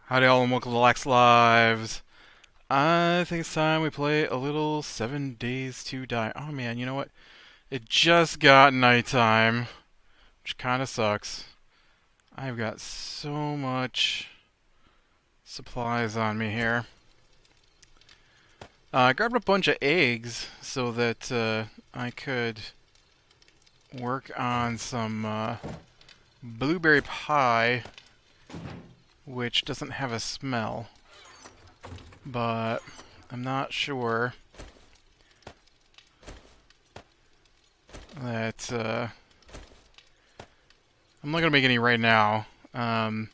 Howdy all and welcome to Lax Lives. I think it's time we play a little 7 Days to Die. Oh man, you know what? It just got nighttime, which kind of sucks. I've got so much supplies on me here. I grabbed a bunch of eggs so that I could work on some blueberry pie, which doesn't have a smell, but I'm not sure that I'm not gonna make any right now. I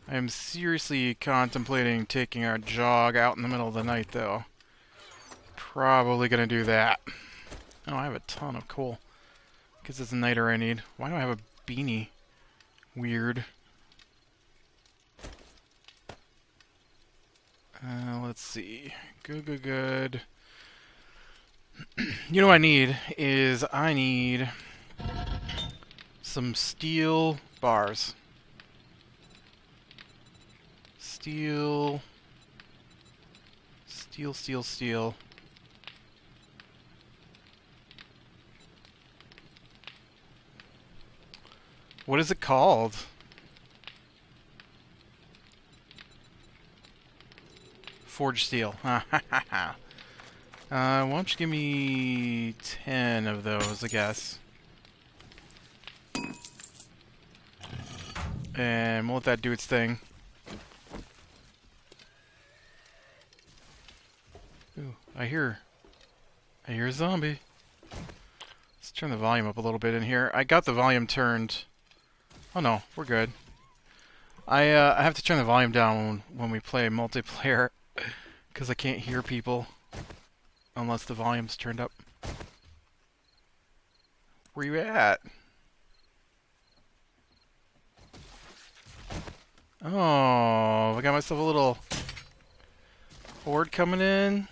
am seriously contemplating taking our jog out in the middle of the night, though. Probably gonna do that. Oh, I have a ton of coal. Guess it's a niter I need. Why do I have a beanie? Weird. Let's see. Good. You know what I need is I need some steel bars. Steel. What is it called? Forged steel. Why don't you give me 10 of those, I guess. And we'll let that do its thing. Ooh, I hear a zombie. Let's turn the volume up a little bit in here. I got the volume turned. Oh no, we're good. I have to turn the volume down when we play multiplayer because I can't hear people unless the volume's turned up. Where you at? Oh, I got myself a little horde coming in.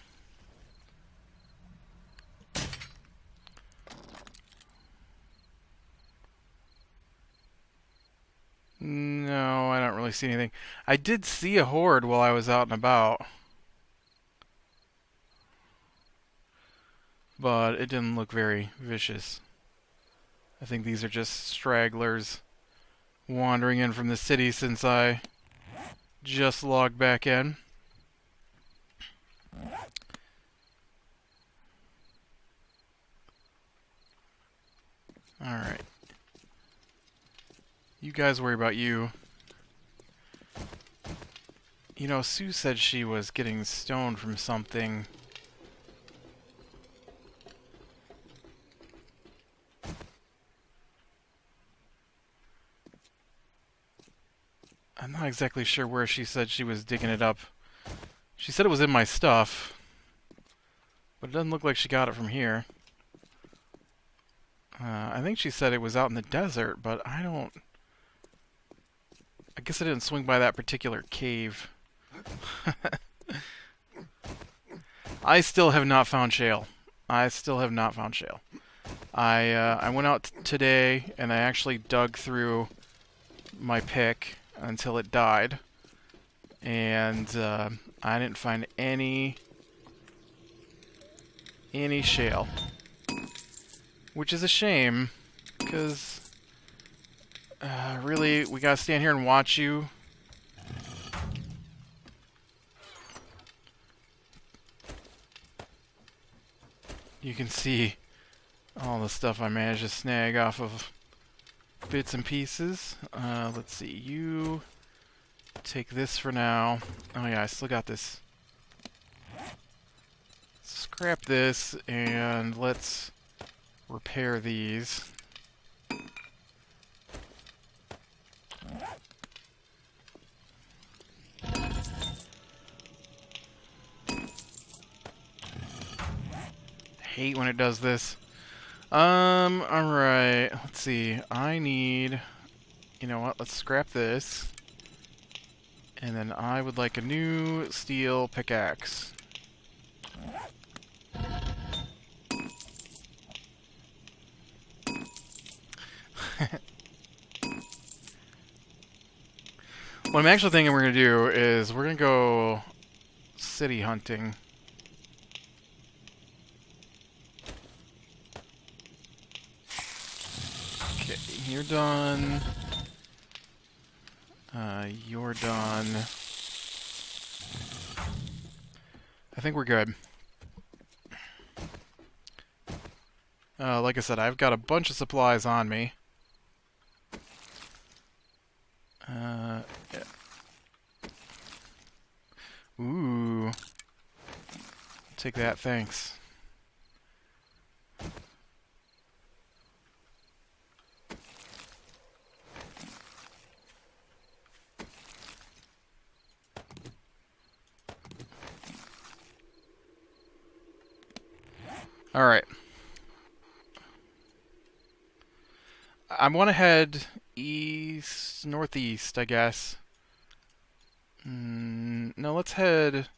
No, I don't really see anything. I did see a horde while I was out and about, but it didn't look very vicious. I think these are just stragglers wandering in from the city since I just logged back in. Alright. You guys worry about you. You know, Sue said she was getting stoned from something. I'm not exactly sure where she said she was digging it up. She said it was in my stuff, but it doesn't look like she got it from here. I think she said it was out in the desert, but I guess I didn't swing by that particular cave. I still have not found shale. I went out today and I actually dug through my pick until it died, and I didn't find any shale, which is a shame because really we gotta stand here and watch you. You can see all the stuff I managed to snag off of bits and pieces. Let's see, you take this for now. Oh yeah, I still got this. Scrap this and let's repair these. Hate when it does this. Alright, let's see. I need, you know what, let's scrap this. And then I would like a new steel pickaxe. What I'm actually thinking we're going to do is we're going to go city hunting. Okay, you're done. You're done. I think we're good. Like I said, I've got a bunch of supplies on me. Yeah. Ooh. Take that, thanks. Alright. I want to head east, northeast, I guess. No, let's head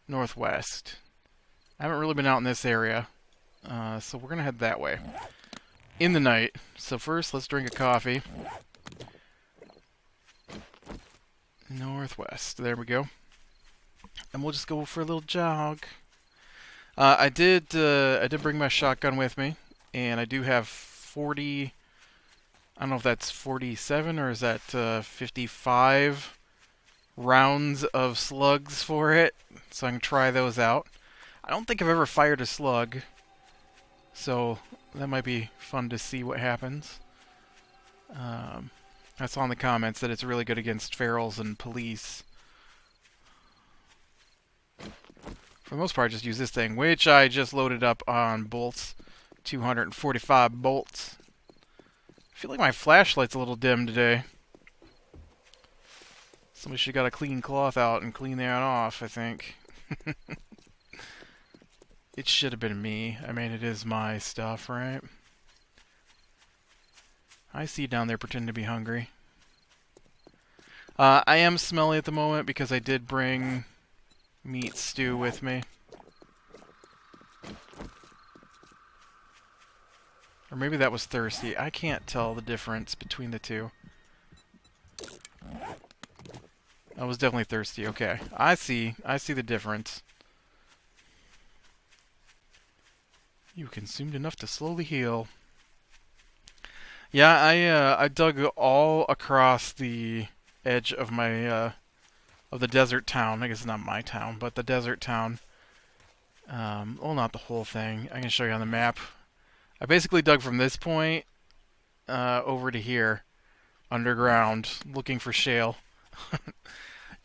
northwest. I haven't really been out in this area, so we're going to head that way. In the night. So first, let's drink a coffee. Northwest. There we go. And we'll just go for a little jog. I did bring my shotgun with me, and I do have 40... I don't know if that's 47 or is that 55 rounds of slugs for it, so I can try those out. I don't think I've ever fired a slug, so that might be fun to see what happens. I saw in the comments that it's really good against ferals and police. For the most part, I just use this thing, which I just loaded up on bolts. 245 bolts. I feel like my flashlight's a little dim today. Somebody should have got a clean cloth out and clean that off, I think. It should have been me. I mean, it is my stuff, right? I see you down there pretending to be hungry. I am smelly at the moment because I did bring meat stew with me. Or maybe that was thirsty. I can't tell the difference between the two. I was definitely thirsty. Okay. I see the difference. You consumed enough to slowly heal. Yeah, I dug all across the edge of my of the desert town. I guess it's not my town, but the desert town. Well, not the whole thing. I can show you on the map. I basically dug from this point over to here, underground, looking for shale.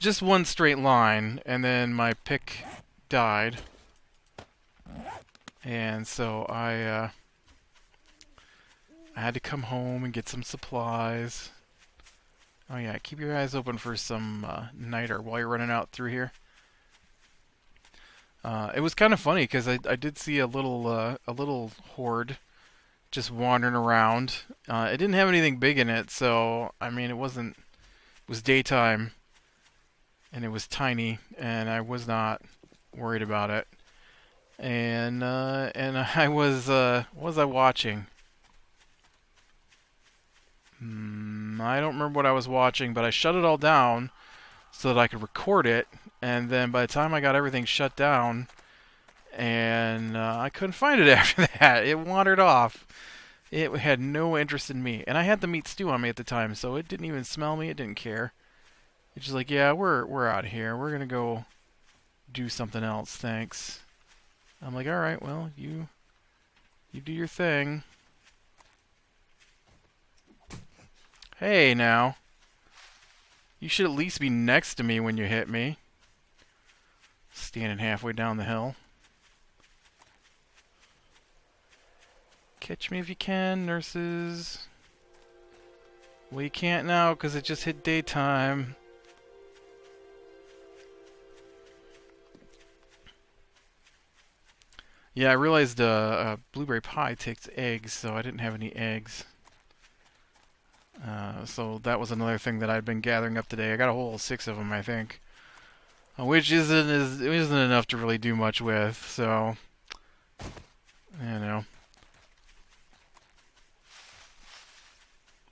Just one straight line, and then my pick died. And so I had to come home and get some supplies. Oh yeah, keep your eyes open for some niter while you're running out through here. It was kind of funny because I did see a little horde just wandering around. It didn't have anything big in it, so I mean it was daytime and it was tiny, and I was not worried about it. And I was what was I watching? I don't remember what I was watching, but I shut it all down so that I could record it. And then by the time I got everything shut down, and I couldn't find it after that. It wandered off. It had no interest in me, and I had the meat stew on me at the time, so it didn't even smell me. It didn't care. It's just like, yeah, we're out of here. We're gonna go do something else. Thanks. I'm like, all right, well, you do your thing. Hey, now. You should at least be next to me when you hit me. Standing halfway down the hill. Catch me if you can, nurses. Well, you can't now because it just hit daytime. Yeah, I realized blueberry pie takes eggs, so I didn't have any eggs. So that was another thing that I've been gathering up today. I got a whole 6 of them, I think. Which isn't enough to really do much with, so... You know.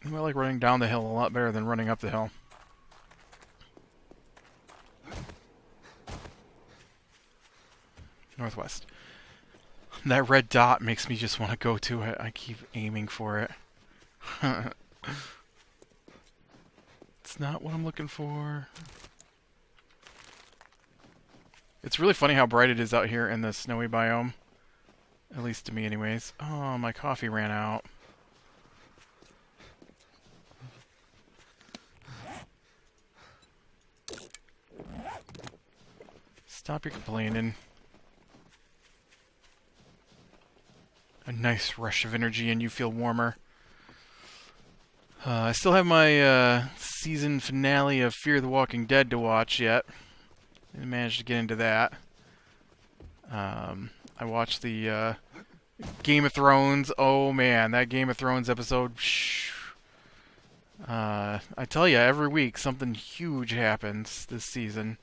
I like running down the hill a lot better than running up the hill. northwest. That red dot makes me just want to go to it. I keep aiming for it. It's not what I'm looking for. It's really funny how bright it is out here in the snowy biome. At least to me anyways. Oh, my coffee ran out. Stop your complaining. A nice rush of energy and you feel warmer. I still have my season finale of Fear the Walking Dead to watch yet. Didn't manage to get into that. I watched the Game of Thrones. Oh man, that Game of Thrones episode. I tell you, every week something huge happens this season.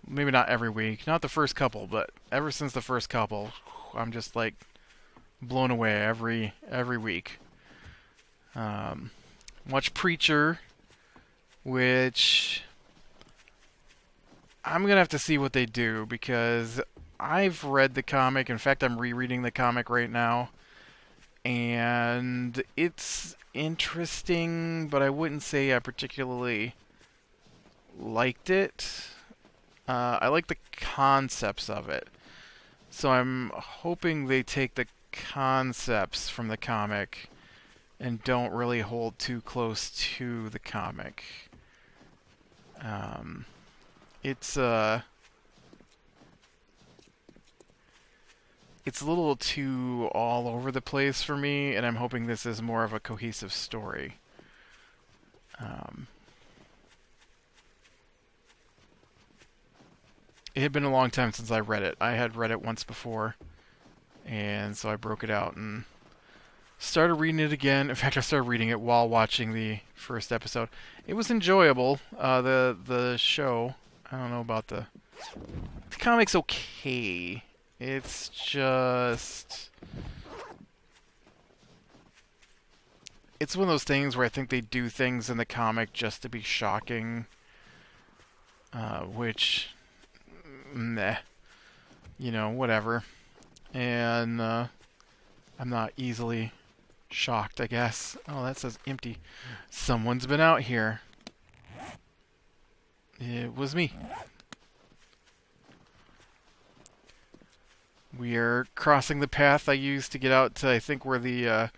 Maybe not every week, not the first couple, but ever since the first couple, I'm just like blown away every week. Watch Preacher, which I'm going to have to see what they do because I've read the comic. In fact, I'm rereading the comic right now. And it's interesting, but I wouldn't say I particularly liked it. I like the concepts of it. So I'm hoping they take the concepts from the comic and don't really hold too close to the comic. It's a little too all over the place for me, and I'm hoping this is more of a cohesive story. It had been a long time since I read it. I had read it once before, and so I broke it out and started reading it again. In fact, I started reading it while watching the first episode. It was enjoyable. The show. I don't know about the comic's okay. It's just it's one of those things where I think they do things in the comic just to be shocking, which meh, whatever. And I'm not easily shocked, I guess. Oh, that says empty. Someone's been out here. It was me. We are crossing the path I used to get out to, I think, where the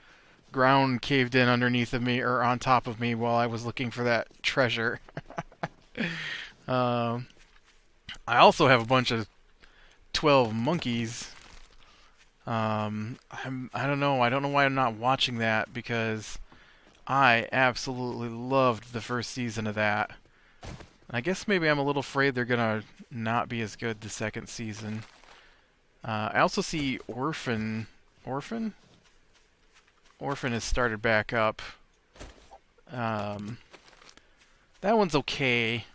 ground caved in underneath of me, or on top of me, while I was looking for that treasure. I also have a bunch of 12 monkeys. I don't know. I don't know why I'm not watching that, because I absolutely loved the first season of that. I guess maybe I'm a little afraid they're gonna not be as good the second season. I also see Orphan. Orphan has started back up. That one's okay.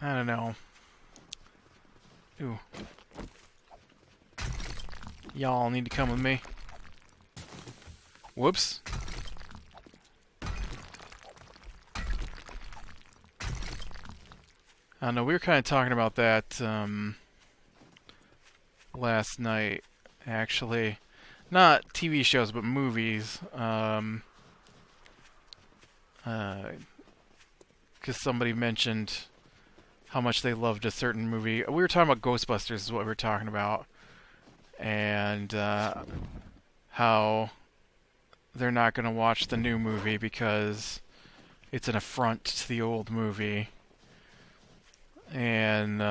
I don't know. Ooh. Y'all need to come with me. Whoops. I don't know, we were kind of talking about that last night, actually. Not TV shows, but movies. Because somebody mentioned how much they loved a certain movie. We were talking about Ghostbusters is what we were talking about. And how they're not going to watch the new movie because it's an affront to the old movie. And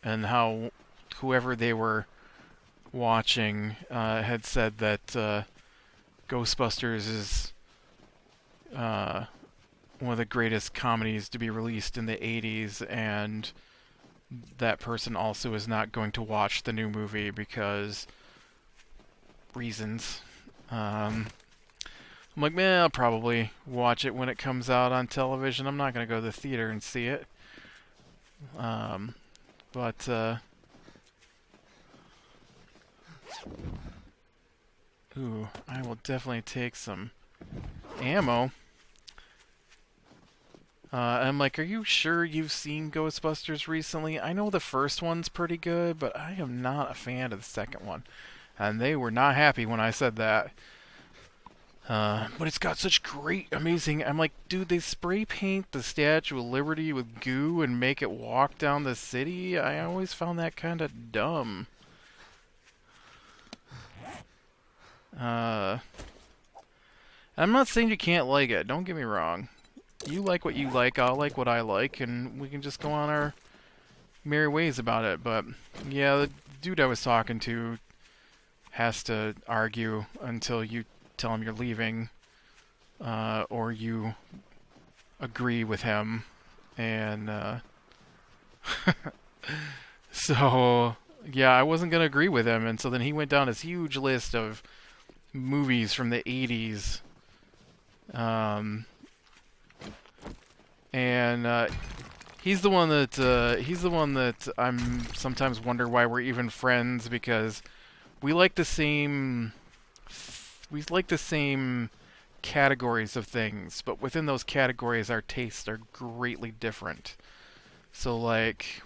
how whoever they were watching had said that Ghostbusters is one of the greatest comedies to be released in the 80s, and that person also is not going to watch the new movie because reasons. I'm like, man, I'll probably watch it when it comes out on television. I'm not going to go to the theater and see it. Ooh, I will definitely take some ammo. I'm like, are you sure you've seen Ghostbusters recently? I know the first one's pretty good, but I am not a fan of the second one. And they were not happy when I said that. But it's got such great, amazing. I'm like, dude, they spray paint the Statue of Liberty with goo and make it walk down the city? I always found that kind of dumb. Uh, I'm not saying you can't like it. Don't get me wrong. You like what you like, I'll like what I like, and we can just go on our merry ways about it. But yeah, the dude I was talking to has to argue until you tell him you're leaving, or you agree with him, and so yeah, I wasn't gonna agree with him, and so then he went down this huge list of movies from the 80s, and he's the one that I'm sometimes wonder why we're even friends, because we like the same we like the same categories of things, but within those categories our tastes are greatly different. So like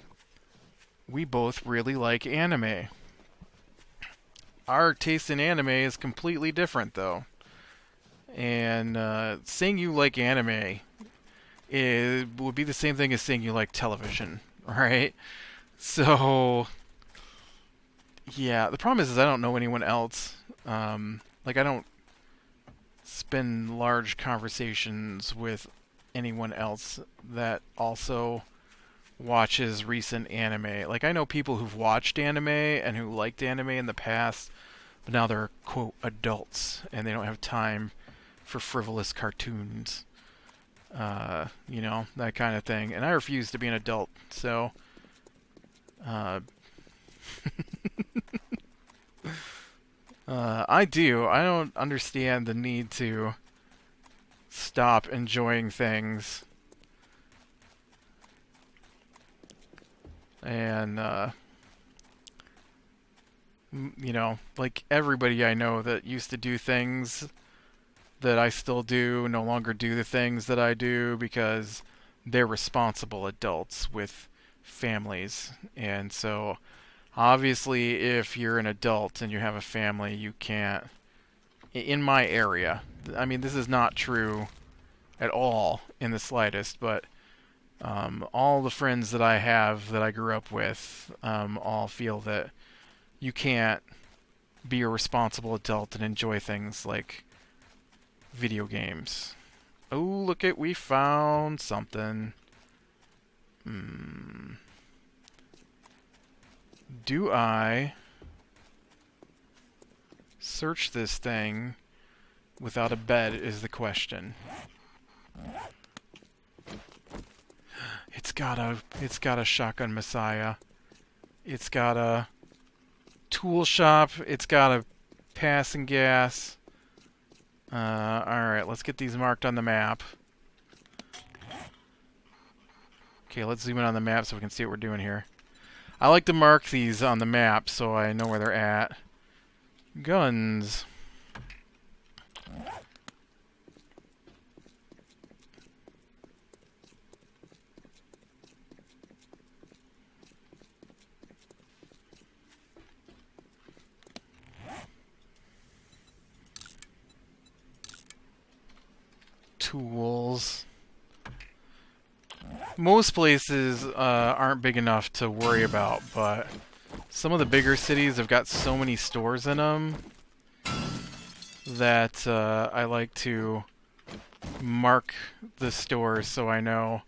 we both really like anime. Our taste in anime is completely different though. And saying you like anime would be the same thing as saying you like television, right? So yeah, the problem is I don't know anyone else. Like I don't spend large conversations with anyone else that also watches recent anime. Like I know people who've watched anime and who liked anime in the past, but now they're quote adults and they don't have time for frivolous cartoons. You know, that kind of thing. And I refuse to be an adult, so uh, I do. I don't understand the need to stop enjoying things. And, you know, like everybody I know that used to do things that I still do no longer do the things that I do because they're responsible adults with families. And so, obviously, if you're an adult and you have a family, you can't. In my area, I mean, this is not true at all in the slightest, but all the friends that I have that I grew up with all feel that you can't be a responsible adult and enjoy things like video games. Oh, look it, we found something. Do I search this thing without a bed is the question. It's got a shotgun messiah. It's got a tool shop. It's got a passing gas. Alright, let's get these marked on the map. Okay, let's zoom in on the map so we can see what we're doing here. I like to mark these on the map so I know where they're at. Guns. Tools. Most places aren't big enough to worry about, but some of the bigger cities have got so many stores in them that I like to mark the stores so I know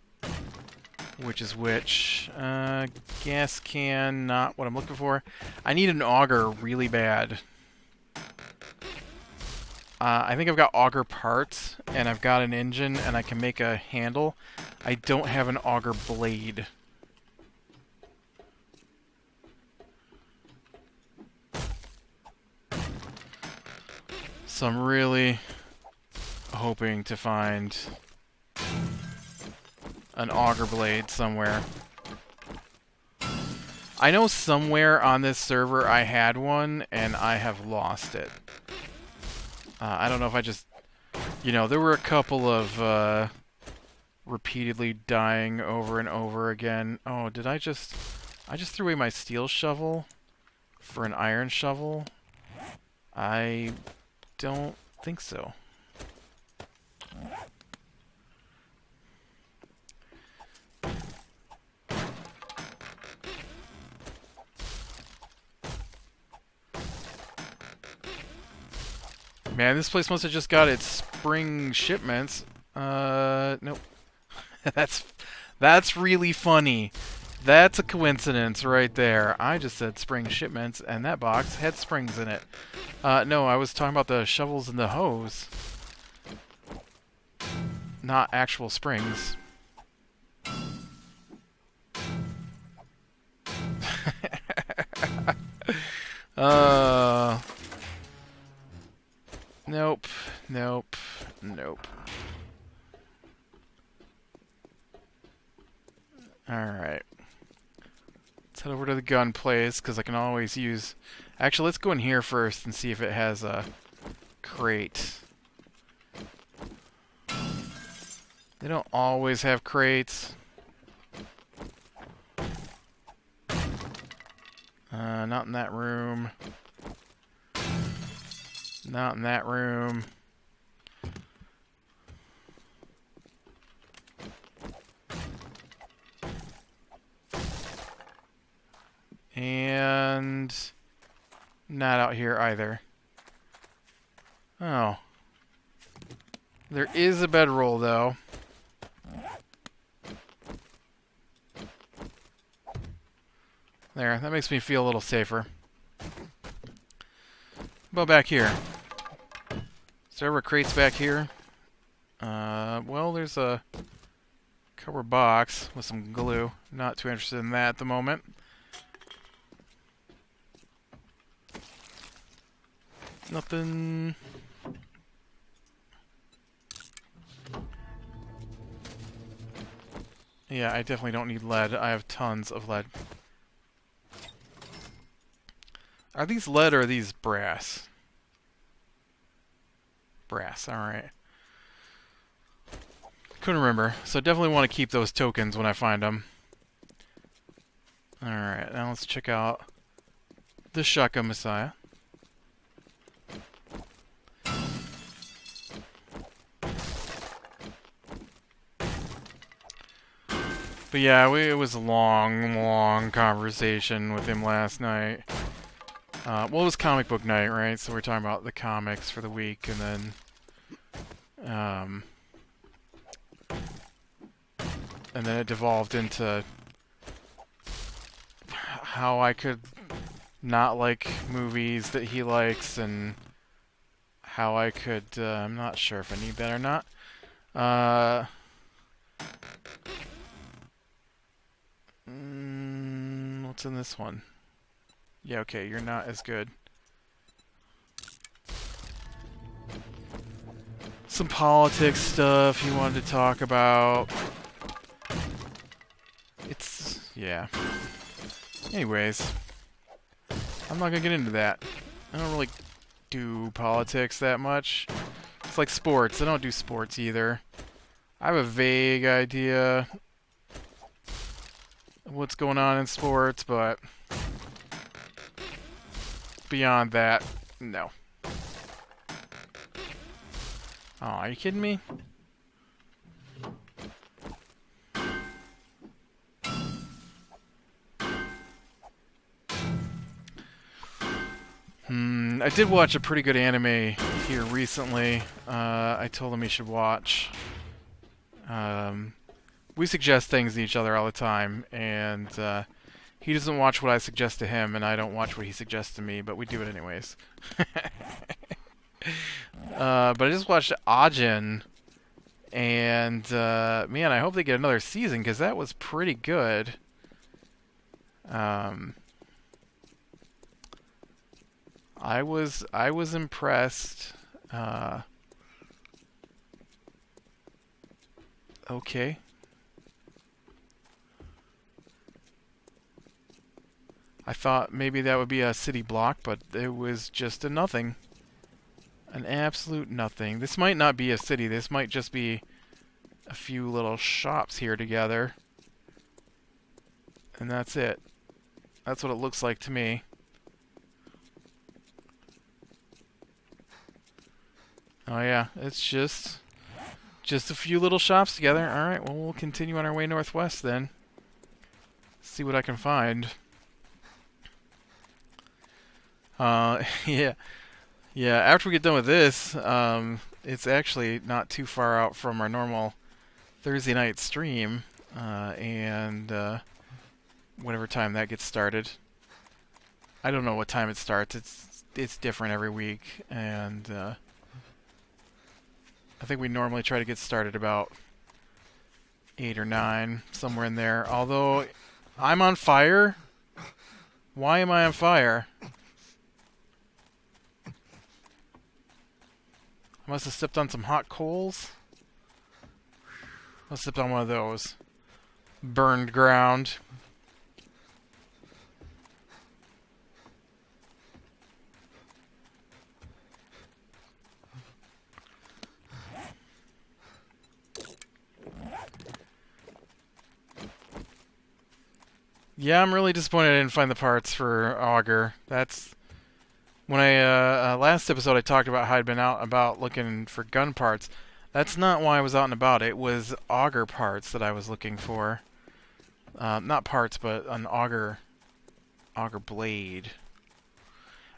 which is which. Gas can, not what I'm looking for. I need an auger really bad. I think I've got auger parts, and I've got an engine, and I can make a handle. I don't have an auger blade. So I'm really hoping to find an auger blade somewhere. I know somewhere on this server I had one, and I have lost it. I don't know if I just... You know, there were a couple of repeatedly dying over and over again. Oh, did I just threw away my steel shovel for an iron shovel? I don't think so. Man, this place must have just got its spring shipments. Nope. That's really funny. That's a coincidence right there. I just said spring shipments, and that box had springs in it. No, I was talking about the shovels and the hose. Not actual springs. Nope. Nope. Nope. Alright. Let's head over to the gun place, because I can always use... Actually, let's go in here first and see if it has a crate. They don't always have crates. Not in that room. Not in that room. And not out here either. Oh. There is a bedroll, though. There, that makes me feel a little safer. How about back here? Is there ever crates back here? Well, there's a cardboard box with some glue. Not too interested in that at the moment. Nothing. Yeah, I definitely don't need lead. I have tons of lead. Are these lead or are these brass? Brass, alright. Couldn't remember, so definitely want to keep those tokens when I find them. Alright, now let's check out the Shotgun Messiah. But yeah, it was a long conversation with him last night. Well, it was comic book night, right? So we're talking about the comics for the week, and then it devolved into how I could not like movies that he likes, and how I could, I'm not sure if I need that or not. What's in this one? Yeah, okay, you're not as good. Some politics stuff he wanted to talk about. Yeah. Anyways, I'm not gonna get into that. I don't really do politics that much. It's like sports. I don't do sports either. I have a vague idea of what's going on in sports, but beyond that, no. Oh, are you kidding me? I did watch a pretty good anime here recently. I told him he should watch. We suggest things to each other all the time, and he doesn't watch what I suggest to him, and I don't watch what he suggests to me, but we do it anyways. But I just watched Auger, and man, I hope they get another season, because that was pretty good. I was impressed. Okay. I thought maybe that would be a city block, but it was just a nothing. An absolute nothing. This might not be a city. This might just be a few little shops here together. And that's it. That's what it looks like to me. Oh yeah, it's just a few little shops together. Alright, well we'll continue on our way northwest then. See what I can find. Yeah. Yeah, after we get done with this, it's actually not too far out from our normal Thursday night stream, and whatever time that gets started. I don't know what time it starts. It's different every week, and I think we normally try to get started about 8 or 9, somewhere in there. Although, I'm on fire? Why am I on fire? I must have stepped on some hot coals. Must have stepped on one of those. Burned ground. Yeah, I'm really disappointed I didn't find the parts for Auger. That's when I last episode I talked about how I'd been out about looking for gun parts. That's not why I was out and about. It was Auger parts that I was looking for. Not parts, but an Auger blade.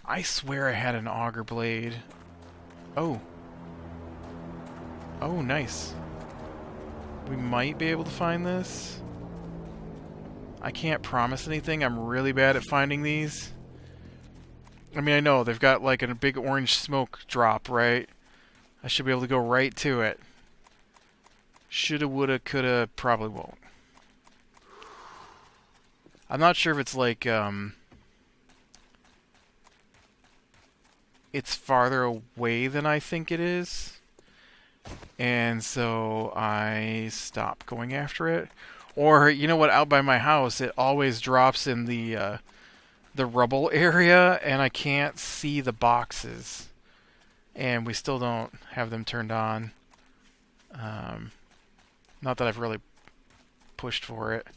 I swear I had an Auger blade. Oh. Oh, nice. We might be able to find this. I can't promise anything. I'm really bad at finding these. I mean, I know they've got like a big orange smoke drop, right? I should be able to go right to it. Shoulda, woulda, coulda, probably won't. I'm not sure if it's like, it's farther away than I think it is. And so I stop going after it. Or, you know what, out by my house, it always drops in the rubble area, and I can't see the boxes. And we still don't have them turned on. Not that I've really pushed for it.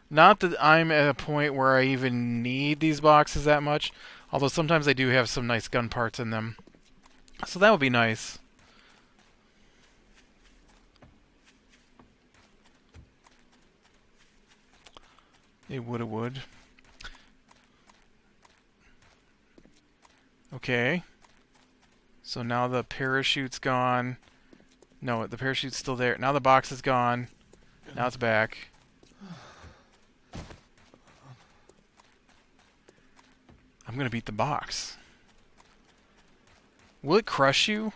Not that I'm at a point where I even need these boxes that much, although sometimes they do have some nice gun parts in them. So that would be nice. It would. Okay. So now the parachute's gone. No, the parachute's still there. Now the box is gone. Now it's back. I'm gonna beat the box. Will it crush you?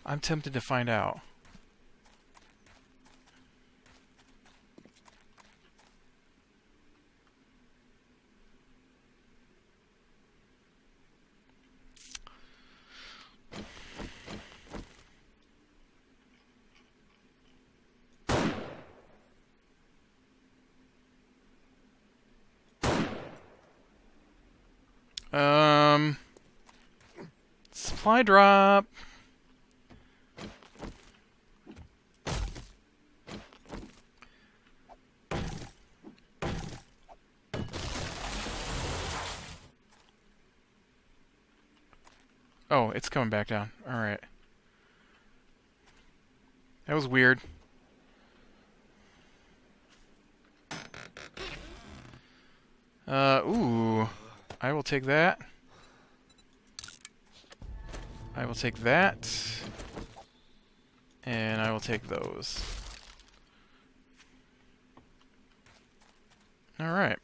I'm tempted to find out. Supply drop. Oh, it's coming back down. Alright. That was weird. Ooh. I will take that. I will take that. And I will take those. Alright.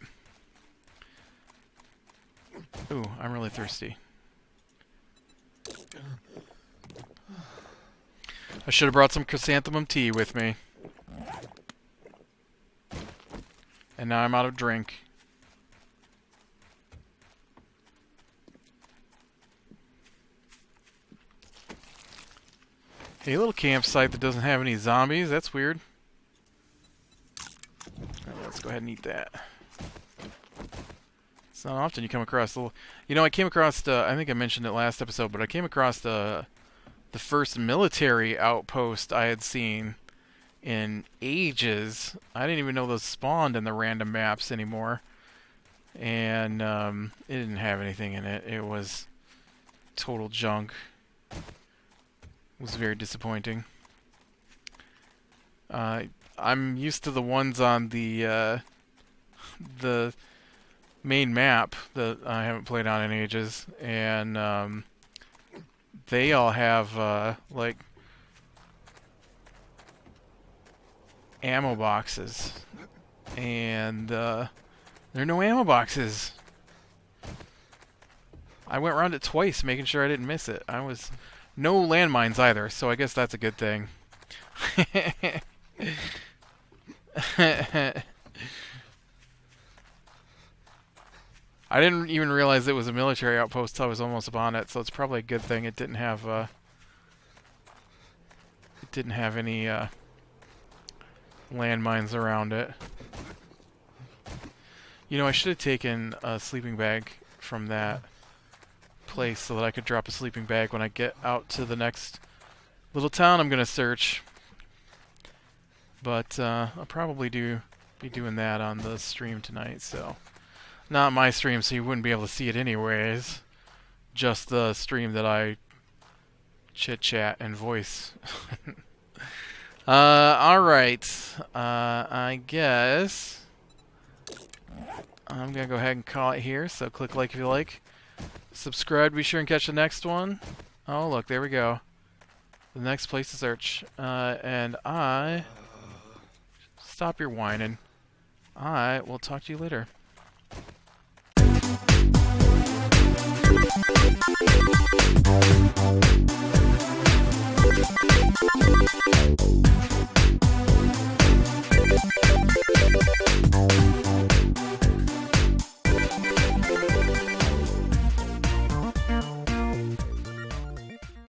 Ooh, I'm really thirsty. I should have brought some chrysanthemum tea with me. And now I'm out of drink. Hey, little campsite that doesn't have any zombies. That's weird. Alright, let's go ahead and eat that. It's not often you come across the... You know, I came across, I think I mentioned it last episode, but I came across the first military outpost I had seen in ages. I didn't even know those spawned in the random maps anymore. And it didn't have anything in it. It was total junk. It was very disappointing. I'm used to the ones on the main map that I haven't played on in ages, and they all have like ammo boxes, and there are no ammo boxes. I went around it twice, making sure I didn't miss it. No landmines either, so I guess that's a good thing. I didn't even realize it was a military outpost till I was almost upon it, so it's probably a good thing it didn't have any landmines around it. You know, I should have taken a sleeping bag from that place so that I could drop a sleeping bag when I get out to the next little town I'm gonna search. But I'll probably be doing that on the stream tonight, so not my stream, so you wouldn't be able to see it anyways. Just the stream that I chit chat and voice. Alright. I guess I'm gonna go ahead and call it here, so click like if you like. Subscribe, be sure and catch the next one. Oh, look, there we go. The next place to search. And I... Stop your whining. I will talk to you later.